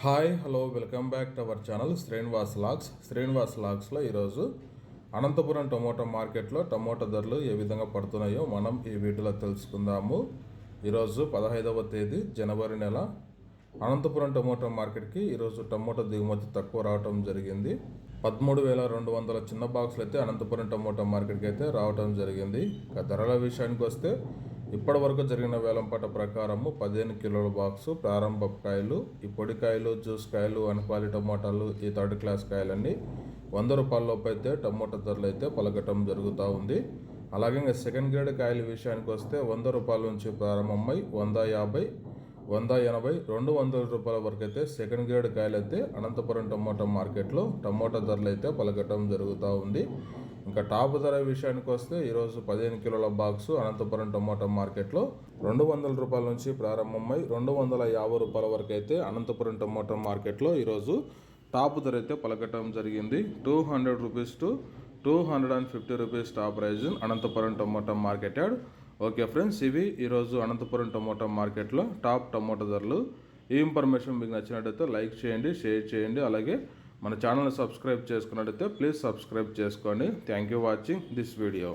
Hello welcome back to our channel Srinivas లాగ్స్లో ఈరోజు Anantapuram tomato మార్కెట్లో టమోటా ధరలు ఏ విధంగా పడుతున్నాయో మనం ఈ వీడియోలో తెలుసుకుందాము. ఈరోజు 15వ తేదీ జనవరి నెల. అనంతపురం టమోటా మార్కెట్కి ఈరోజు టమోటా దిగుమతి తక్కువ రావడం జరిగింది. 13,200 చిన్న బాక్సులు అయితే అనంతపురం టమోటా మార్కెట్కి అయితే రావడం జరిగింది. ధరల విషయానికి వస్తే ఇప్పటి వరకు జరిగిన వేలంపాట ప్రకారము 15 కిలోల బాక్సు ప్రారంభ కాయలు, ఈ పొడికాయలు, జ్యూస్ కాయలు, అన్క్వాలి టమోటాలు, ఈ థర్డ్ క్లాస్ కాయలన్నీ 100 రూపాయల లోపు అయితే టమోటా ధరలు అయితే పలకటం జరుగుతూ ఉంది. అలాగే ఇంకా సెకండ్ గ్రేడ్ కాయల విషయానికి వస్తే 100 రూపాయల నుంచి ప్రారంభమై 150, 180, 200 రూపాయల వరకు అయితే సెకండ్ గ్రేడ్ కాయలు అయితే అనంతపురం టమోటా మార్కెట్లో టమోటా ధరలు అయితే పలకటం జరుగుతూ ఉంది. ఇంకా టాప్ ధర విషయానికి వస్తే ఈరోజు 15 కిలోల బాక్సు అనంతపురం టమోటా మార్కెట్లో 200 రూపాయల నుంచి ప్రారంభమై 250 రూపాయల వరకు అయితే అనంతపురం టమోటా మార్కెట్లో ఈరోజు టాప్ ధర అయితే పలకటం జరిగింది. 200 rupees to 250 rupees top prize Anantapuram tomato market yard. Okay friends, ఇవి ఈరోజు అనంతపురం టమోటా మార్కెట్లో టాప్ టమోటా ధరలు. ఈ ఇన్ఫర్మేషన్ మీకు నచ్చినట్టయితే లైక్ చేయండి, షేర్ చేయండి. అలాగే మన ఛానల్ని సబ్స్క్రైబ్ చేసుకున్నట్టయితే ప్లీజ్ సబ్స్క్రైబ్ చేసుకోండి. Thank you watching this video.